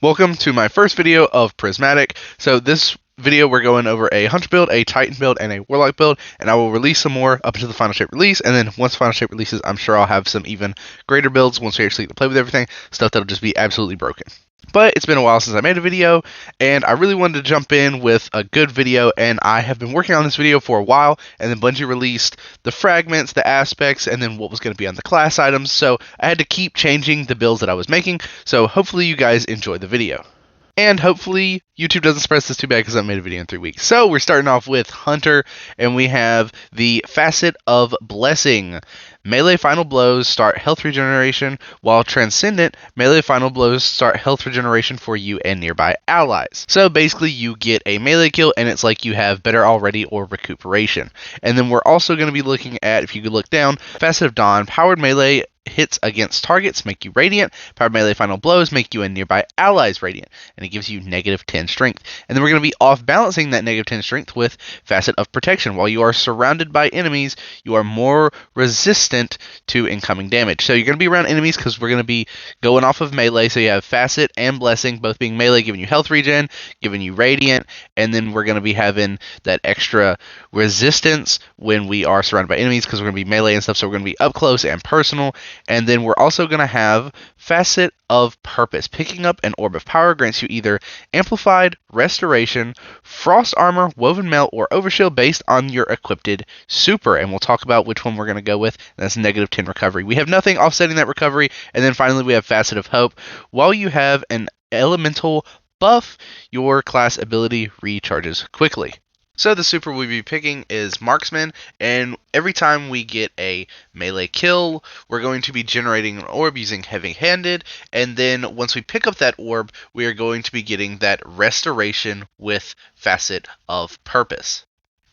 Welcome to my first video of Prismatic. So this video we're going over a Hunter build, a Titan build, and a Warlock build, and I will release some more up until the Final Shape release, and then once Final Shape releases, I'm sure I'll have some even greater builds once we actually get to play with everything, stuff that'll just be absolutely broken. But it's been a while since I made a video, and I really wanted to jump in with a good video, and I have been working on this video for a while, and then Bungie released the fragments, the aspects, and then what was going to be on the class items, so I had to keep changing the builds that I was making, so hopefully you guys enjoy the video. And hopefully YouTube doesn't suppress this too bad because I made a video in 3 weeks. So we're starting off with Hunter, and we have the Facet of Blessing. Melee final blows start health regeneration, while Transcendent, melee final blows start health regeneration for you and nearby allies. So basically you get a melee kill and it's like you have Better Already or Recuperation. And then we're also going to be looking at, if you could look down, Facet of Dawn, powered melee hits against targets make you radiant, powered melee final blows make you and nearby allies radiant, and it gives you -10 strength. And then we're going to be off balancing that -10 strength with Facet of Protection. While you are surrounded by enemies, you are more resistant to incoming damage. So you're going to be around enemies because we're going to be going off of melee, so you have Facet and Blessing both being melee, giving you health regen, giving you radiant, and then we're going to be having that extra resistance when we are surrounded by enemies because we're going to be melee and stuff, so we're going to be up close and personal. And then we're also going to have Facet of Purpose. Picking up an Orb of Power grants you either Amplified, Restoration, Frost Armor, Woven Mail, or Overshield based on your equipped super. And we'll talk about which one we're going to go with. And that's -10 recovery. We have nothing offsetting that recovery. And then finally we have Facet of Hope. While you have an elemental buff, your class ability recharges quickly. So the super we'll be picking is Marksman, and every time we get a melee kill, we're going to be generating an orb using Heavy Handed, and then once we pick up that orb, we are going to be getting that restoration with Facet of Purpose.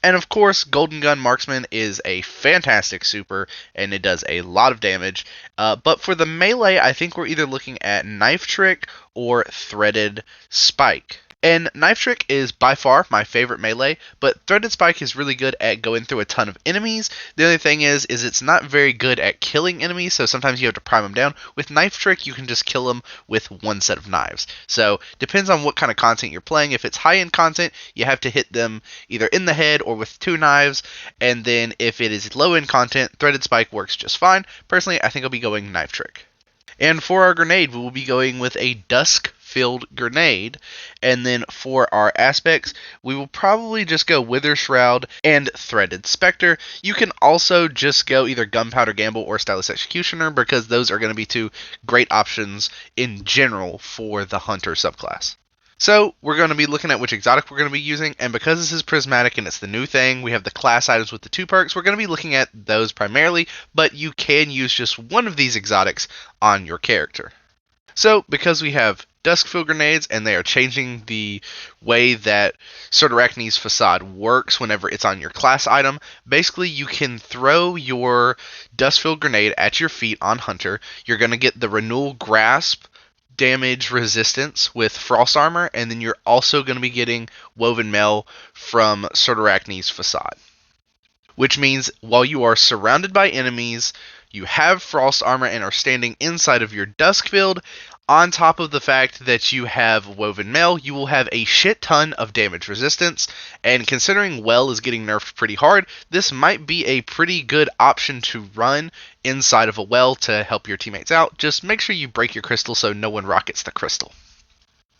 And of course, Golden Gun Marksman is a fantastic super, and it does a lot of damage. But for the melee, I think we're either looking at Knife Trick or Threaded Spike. And Knife Trick is by far my favorite melee, but Threaded Spike is really good at going through a ton of enemies. The only thing is it's not very good at killing enemies, so sometimes you have to prime them down. With Knife Trick, you can just kill them with one set of knives. So depends on what kind of content you're playing. If it's high-end content, you have to hit them either in the head or with 2 knives, and then if it is low-end content, Threaded Spike works just fine. Personally, I think I'll be going Knife Trick. And for our grenade, we will be going with a Dusk-filled grenade. And then for our aspects, we will probably just go Wither Shroud and Threaded Spectre. You can also just go either Gunpowder Gamble or Stylus Executioner because those are going to be 2 great options in general for the Hunter subclass. So we're going to be looking at which exotic we're going to be using, and because this is Prismatic and it's the new thing, we have the class items with the 2 perks, we're going to be looking at those primarily, but you can use just one of these exotics on your character. So because we have Dusk-filled grenades, and they are changing the way that Surt-Arachne's Facade works whenever it's on your class item. Basically, you can throw your Dusk-filled grenade at your feet on Hunter. You're going to get the Renewal Grasp damage resistance with Frost Armor, and then you're also going to be getting Woven Mail from Surt-Arachne's Facade. Which means while you are surrounded by enemies, you have Frost Armor and are standing inside of your Dusk-filled. On top of the fact that you have Woven Mail, you will have a shit ton of damage resistance, and considering Well is getting nerfed pretty hard, this might be a pretty good option to run inside of a well to help your teammates out. Just make sure you break your crystal so no one rockets the crystal.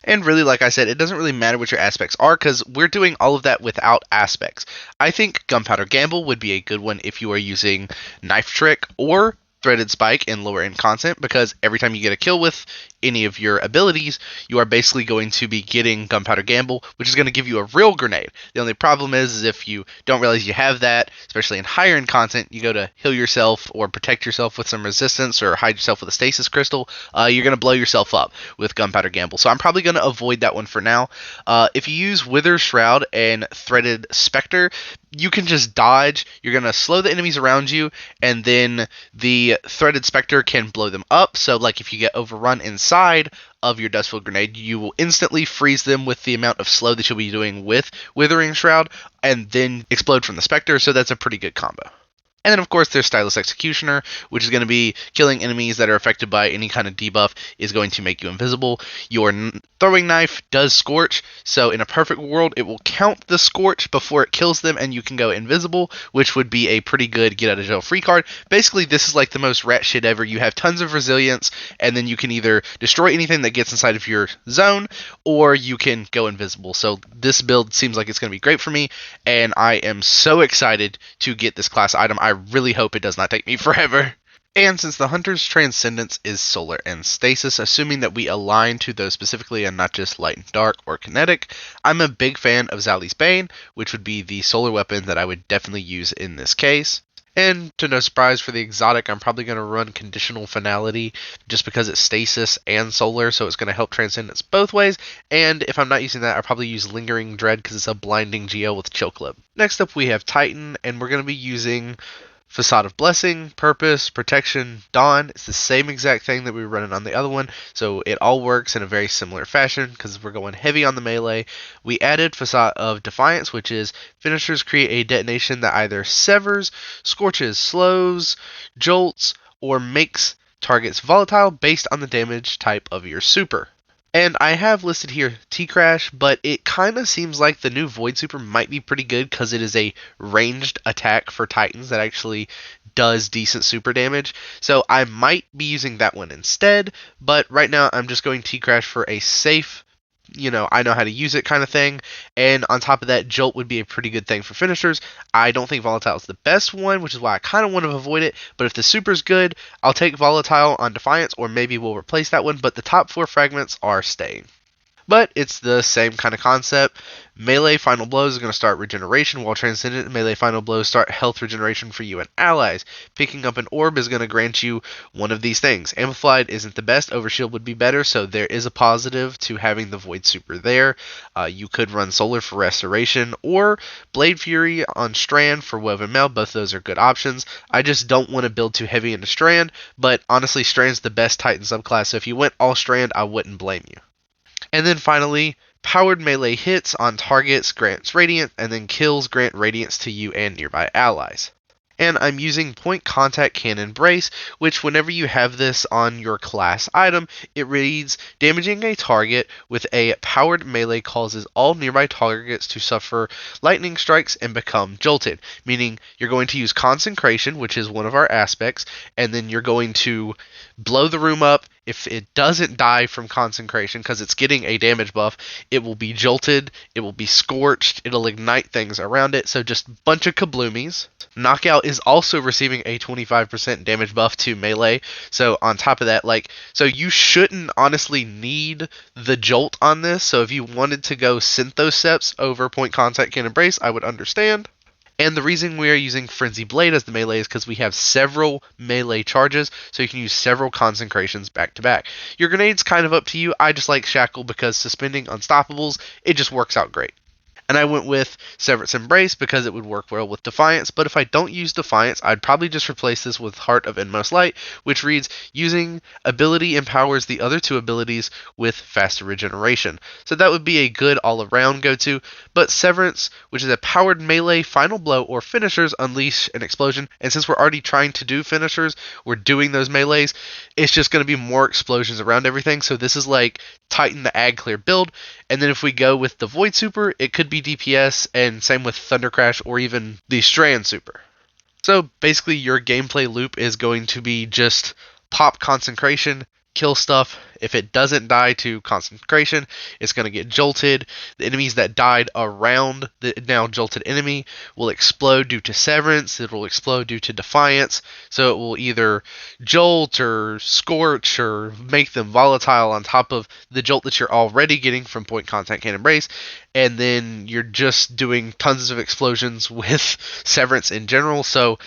And really, like I said, it doesn't really matter what your aspects are because we're doing all of that without aspects. I think Gunpowder Gamble would be a good one if you are using Knife Trick or Threaded Spike in lower end content, because every time you get a kill with any of your abilities, you are basically going to be getting Gunpowder Gamble, which is going to give you a real grenade. The only problem is if you don't realize you have that, especially in higher end content, you go to heal yourself or protect yourself with some resistance or hide yourself with a stasis crystal, you're going to blow yourself up with Gunpowder Gamble. So I'm probably going to avoid that one for now. If you use Wither Shroud and Threaded Spectre, you can just dodge. You're going to slow the enemies around you, and then the Threaded Spectre can blow them up. So like if you get overrun inside of your Dusk-filled grenade, you will instantly freeze them with the amount of slow that you'll be doing with Withering Shroud, and then explode from the Spectre. So that's a pretty good combo. And then, of course, there's Stylus Executioner, which is going to be killing enemies that are affected by any kind of debuff is going to make you invisible. Your throwing knife does Scorch, so in a perfect world, it will count the Scorch before it kills them, and you can go invisible, which would be a pretty good get out of jail free card. Basically, this is like the most rat shit ever. You have tons of resilience, and then you can either destroy anything that gets inside of your zone, or you can go invisible. So this build seems like it's going to be great for me, and I am so excited to get this class item. I really hope it does not take me forever. And since the Hunter's Transcendence is Solar and Stasis, assuming that we align to those specifically and not just Light and Dark or Kinetic, I'm a big fan of Zali's Bane, which would be the solar weapon that I would definitely use in this case. And to no surprise for the exotic, I'm probably going to run Conditional Finality just because it's Stasis and Solar, so it's going to help Transcendence both ways. And if I'm not using that, I'll probably use Lingering Dread because it's a blinding GL with Chill Clip. Next up, we have Titan, and we're going to be using Facade of Blessing, Purpose, Protection, Dawn. It's the same exact thing that we were running on the other one, so it all works in a very similar fashion because we're going heavy on the melee. We added Facade of Defiance, which is finishers create a detonation that either severs, scorches, slows, jolts, or makes targets volatile based on the damage type of your super. And I have listed here T-Crash, but it kind of seems like the new Void Super might be pretty good because it is a ranged attack for Titans that actually does decent super damage. So I might be using that one instead, but right now I'm just going T-Crash for a safe, I know how to use it kind of thing. And on top of that, Jolt would be a pretty good thing for finishers. I don't think Volatile is the best one, which is why I kind of want to avoid it. But if the super's good, I'll take Volatile on Defiance, or maybe we'll replace that one. But the top 4 fragments are staying. But it's the same kind of concept. Melee Final Blows is going to start regeneration, while Transcendent Melee Final Blows start health regeneration for you and allies. Picking up an orb is going to grant you one of these things. Amplified isn't the best, Overshield would be better, so there is a positive to having the Void Super there. You could run Solar for Restoration, or Blade Fury on Strand for Woven Mail. Both of those are good options. I just don't want to build too heavy into Strand, but honestly, Strand's the best Titan subclass, so if you went all Strand, I wouldn't blame you. And then finally, powered melee hits on targets grants Radiant, and then kills grant Radiance to you and nearby allies. And I'm using Point Contact Cannon Brace, which whenever you have this on your class item, it reads, damaging a target with a powered melee causes all nearby targets to suffer lightning strikes and become jolted. Meaning you're going to use Consecration, which is one of our aspects, and then you're going to blow the room up. If it doesn't die from Consecration, because it's getting a damage buff, it will be jolted, it will be scorched, it'll ignite things around it, so just a bunch of kabloomies. Knockout is also receiving a 25% damage buff to melee, so on top of that, so you shouldn't honestly need the jolt on this, so if you wanted to go Synthoceps over Point Contact Cannon Brace, I would understand. And the reason we are using Frenzy Blade as the melee is because we have several melee charges, so you can use several Consecrations back to back. Your grenade's kind of up to you. I just like Shackle because suspending Unstoppables, it just works out great. And I went with Severance Embrace because it would work well with Defiance, but if I don't use Defiance, I'd probably just replace this with Heart of Inmost Light, which reads, using ability empowers the other 2 abilities with faster regeneration. So that would be a good all-around go-to, but Severance, which is a powered melee final blow or finishers, unleash an explosion, and since we're already trying to do finishers, we're doing those melees, it's just going to be more explosions around everything, so this is like Titan the Ag Clear build, and then if we go with the Void Super, it could be DPS, and same with Thunder Crash or even the Strand Super. So basically your gameplay loop is going to be just pop Consecration, kill stuff. If it doesn't die to Consecration, it's going to get jolted. The enemies that died around the now jolted enemy will explode due to Severance. It will explode due to Defiance. So it will either jolt or scorch or make them volatile on top of the jolt that you're already getting from Point Contact Cannon Brace. And then you're just doing tons of explosions with Severance in general. So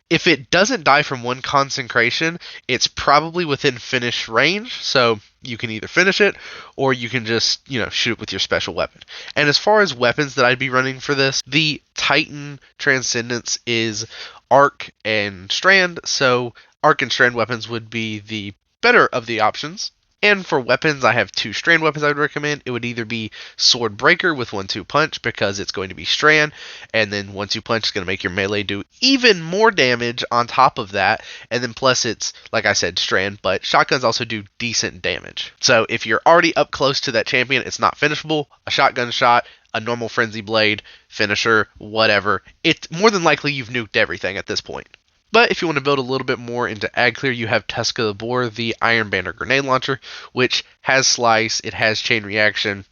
if it doesn't die from one Consecration, it's probably within finish range, so you can either finish it, or you can just, shoot it with your special weapon. And as far as weapons that I'd be running for this, the Titan Transcendence is Arc and Strand, so Arc and Strand weapons would be the better of the options. And for weapons, I have 2 strand weapons I would recommend. It would either be Sword Breaker with 1-2 punch because it's going to be strand, and then 1-2 punch is going to make your melee do even more damage on top of that, and then plus it's, like I said, strand, but shotguns also do decent damage. So if you're already up close to that champion, it's not finishable, a shotgun shot, a normal Frenzy Blade, finisher, whatever, it's more than likely you've nuked everything at this point. But if you want to build a little bit more into ag clear, you have Tusk of the Boar, the Iron Banner grenade launcher, which has slice, it has chain reaction,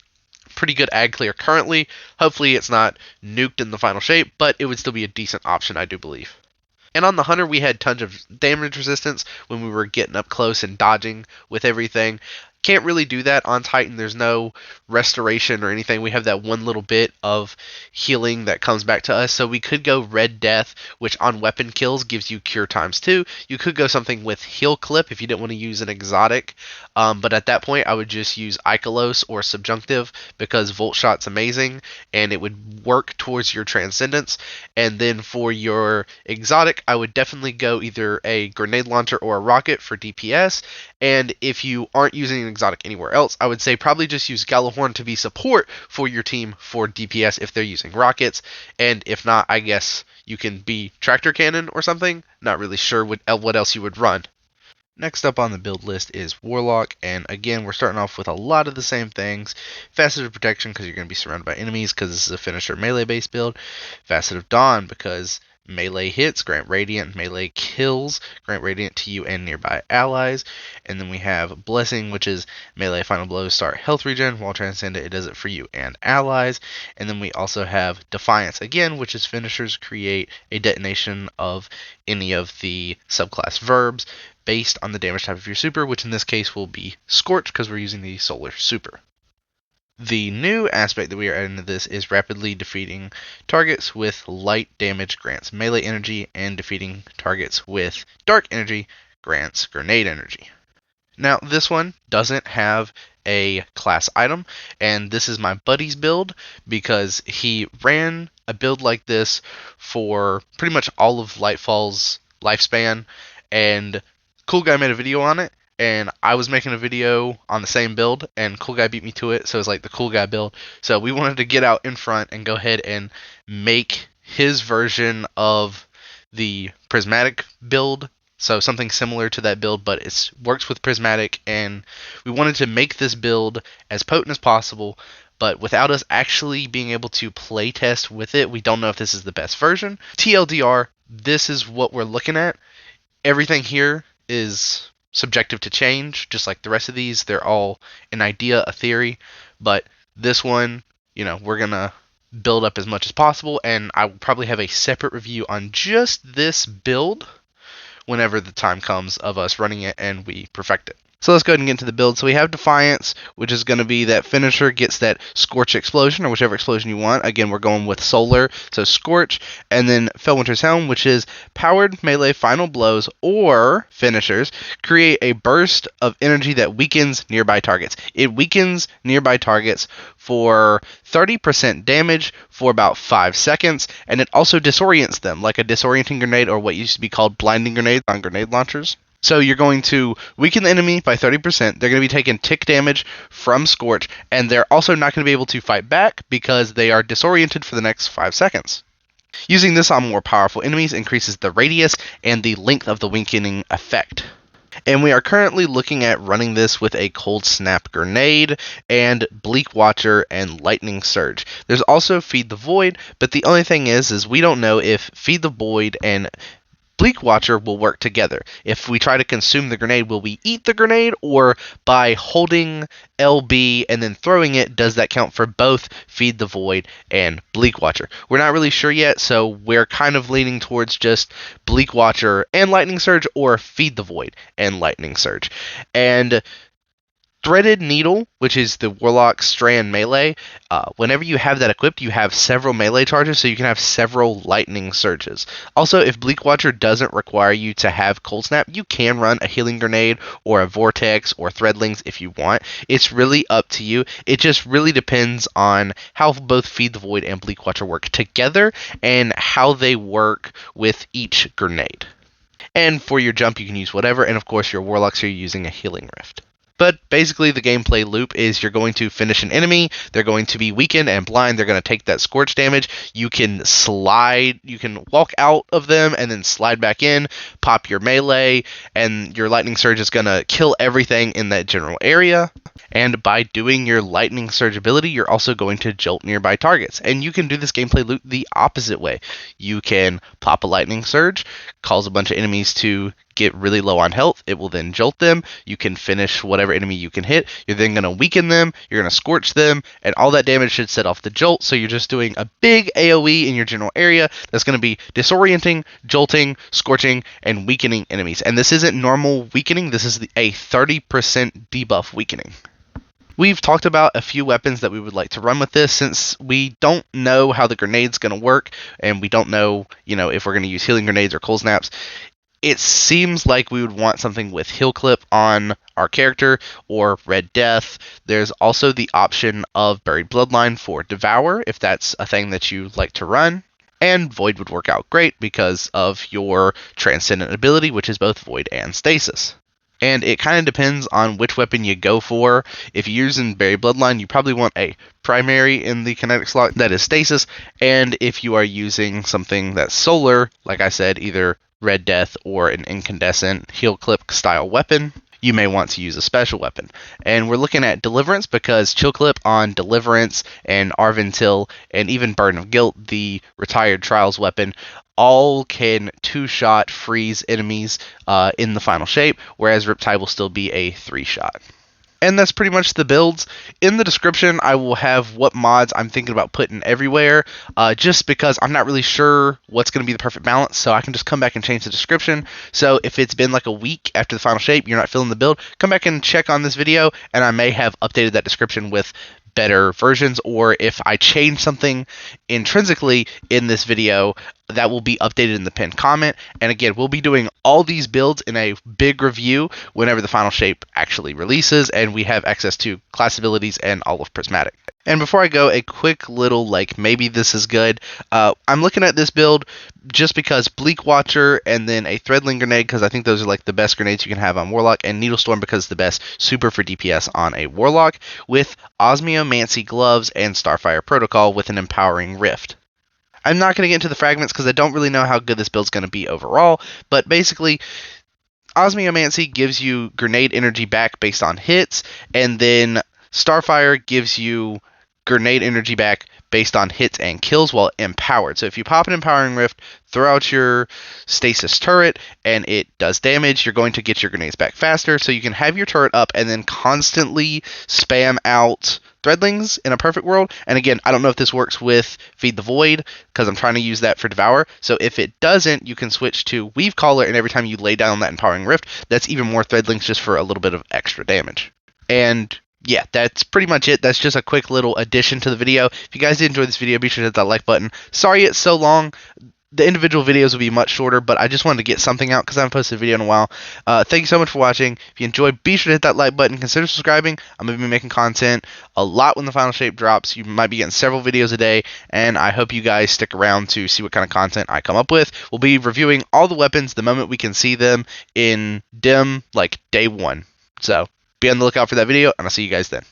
pretty good ag clear currently. Hopefully it's not nuked in the final shape, but it would still be a decent option, I do believe. And on the Hunter, we had tons of damage resistance when we were getting up close and dodging with everything. Can't really do that on Titan. There's no restoration or anything. We have that one little bit of healing that comes back to us. So we could go Red Death, which on weapon kills gives you cure ×2. You could go something with Heal Clip if you didn't want to use an exotic. But at that point, I would just use Icolos or Subjunctive because Volt Shot's amazing and it would work towards your Transcendence. And then for your exotic, I would definitely go either a grenade launcher or a rocket for DPS. And if you aren't using an exotic anywhere else, I would say probably just use Gallahorn to be support for your team for DPS if they're using rockets. And if not, I guess you can be Tractor Cannon or something. Not really sure what else you would run. Next up on the build list is Warlock, and again, we're starting off with a lot of the same things. Facet of Protection, because you're going to be surrounded by enemies, because this is a finisher melee-based build. Facet of Dawn, because melee hits, grant Radiant, melee kills, grant Radiant to you and nearby allies. And then we have Blessing, which is melee final blows, start health regen, while Transcendent, it does it for you and allies. And then we also have Defiance, again, which is finishers create a detonation of any of the subclass verbs based on the damage type of your super, which in this case will be Scorch because we're using the Solar Super. The new aspect that we are adding to this is rapidly defeating targets with light damage grants melee energy, and defeating targets with dark energy grants grenade energy. Now this one doesn't have a class item, and this is my buddy's build because he ran a build like this for pretty much all of Lightfall's lifespan, and Cool Guy made a video on it, and I was making a video on the same build, and Cool Guy beat me to it, so it's like the Cool Guy build. So we wanted to get out in front and go ahead and make his version of the Prismatic build, so something similar to that build, but it works with Prismatic, and we wanted to make this build as potent as possible, but without us actually being able to play test with it, we don't know if this is the best version. TLDR, this is what we're looking at. Everything here is subjective to change, just like the rest of these. They're all an idea, a theory, but this one, we're gonna build up as much as possible, and I will probably have a separate review on just this build whenever the time comes of us running it and we perfect it. So let's go ahead and get into the build. So we have Defiance, which is going to be that finisher gets that Scorch explosion, or whichever explosion you want. Again, we're going with Solar, so Scorch. And then Felwinter's Helm, which is powered melee final blows or finishers create a burst of energy that weakens nearby targets. It weakens nearby targets for 30% damage for about 5 seconds, and it also disorients them, like a disorienting grenade or what used to be called blinding grenades on grenade launchers. So you're going to weaken the enemy by 30%. They're going to be taking tick damage from Scorch, and they're also not going to be able to fight back because they are disoriented for the next 5 seconds. Using this on more powerful enemies increases the radius and the length of the weakening effect. And we are currently looking at running this with a Cold Snap Grenade and Bleak Watcher and Lightning Surge. There's also Feed the Void, but the only thing is we don't know if Feed the Void and Bleak Watcher will work together. If we try to consume the grenade, will we eat the grenade, or by holding LB and then throwing it, does that count for both Feed the Void and Bleak Watcher? We're not really sure yet, so we're kind of leaning towards just Bleak Watcher and Lightning Surge, or Feed the Void and Lightning Surge. And Threaded Needle, which is the Warlock Strand melee, whenever you have that equipped, you have several melee charges, so you can have several lightning surges. Also, if Bleak Watcher doesn't require you to have Cold Snap, you can run a Healing Grenade or a Vortex or Threadlings if you want. It's really up to you. It just really depends on how both Feed the Void and Bleak Watcher work together and how they work with each grenade. And for your jump, you can use whatever, and of course your Warlocks are using a Healing Rift. But basically, the gameplay loop is you're going to finish an enemy, they're going to be weakened and blind, they're going to take that scorch damage. You can slide, you can walk out of them and then slide back in, pop your melee, and your lightning surge is going to kill everything in that general area. And by doing your lightning surge ability, you're also going to jolt nearby targets. And you can do this gameplay loop the opposite way. You can pop a lightning surge, cause a bunch of enemies to get really low on health. It will then jolt them. You can finish whatever enemy you can hit. You're then going to weaken them. You're going to scorch them. And all that damage should set off the jolt. So you're just doing a big AoE in your general area that's going to be disorienting, jolting, scorching, and weakening enemies. And this isn't normal weakening. This is a 30% debuff weakening. We've talked about a few weapons that we would like to run with this, since we don't know how the grenade's going to work, and we don't know, if we're going to use healing grenades or cold snaps. It seems like we would want something with heal clip on our character or Red Death. There's also the option of Buried Bloodline for Devour, if that's a thing that you like to run. And Void would work out great because of your Transcendent ability, which is both Void and Stasis. And it kind of depends on which weapon you go for. If you're using Buried Bloodline, you probably want a primary in the kinetic slot that is Stasis. And if you are using something that's solar, like I said, either Red Death or an incandescent heal clip style weapon, you may want to use a special weapon. And we're looking at Deliverance because Chill Clip on Deliverance and Arventil and even Burden of Guilt, the retired Trials weapon, all can two-shot freeze enemies in the final shape, whereas Riptide will still be a three-shot. And that's pretty much the builds. In the description, I will have what mods I'm thinking about putting everywhere, just because I'm not really sure what's going to be the perfect balance, so I can just come back and change the description. So if it's been like a week after the final shape, you're not feeling the build, come back and check on this video, and I may have updated that description with better versions, or if I change something intrinsically in this video, that will be updated in the pinned comment. And again, we'll be doing all these builds in a big review whenever the final shape actually releases and we have access to class abilities and all of Prismatic. And before I go, a quick little, maybe this is good. I'm looking at this build just because Bleak Watcher and then a Threadling Grenade, because I think those are the best grenades you can have on Warlock, and Needlestorm because it's the best super for DPS on a Warlock, with Osmiomancy Gloves and Starfire Protocol with an Empowering Rift. I'm not going to get into the fragments because I don't really know how good this build's going to be overall, but basically, Osmiomancy gives you grenade energy back based on hits, and then Starfire gives you grenade energy back based on hits and kills while empowered. So if you pop an Empowering Rift, throw out your Stasis turret, and it does damage, you're going to get your grenades back faster, so you can have your turret up and then constantly spam out Threadlings in a perfect world. And again, I don't know if this works with Feed the Void, because I'm trying to use that for Devour. So if it doesn't, you can switch to Weave Caller, and every time you lay down that Empowering Rift, that's even more Threadlings just for a little bit of extra damage. And yeah, that's pretty much it. That's just a quick little addition to the video. If you guys did enjoy this video, be sure to hit that like button. Sorry it's so long. The individual videos will be much shorter, but I just wanted to get something out because I haven't posted a video in a while. Thank you so much for watching. If you enjoyed, be sure to hit that like button. Consider subscribing. I'm going to be making content a lot when the final shape drops. You might be getting several videos a day, and I hope you guys stick around to see what kind of content I come up with. We'll be reviewing all the weapons the moment we can see them in DIM, day one. So be on the lookout for that video, and I'll see you guys then.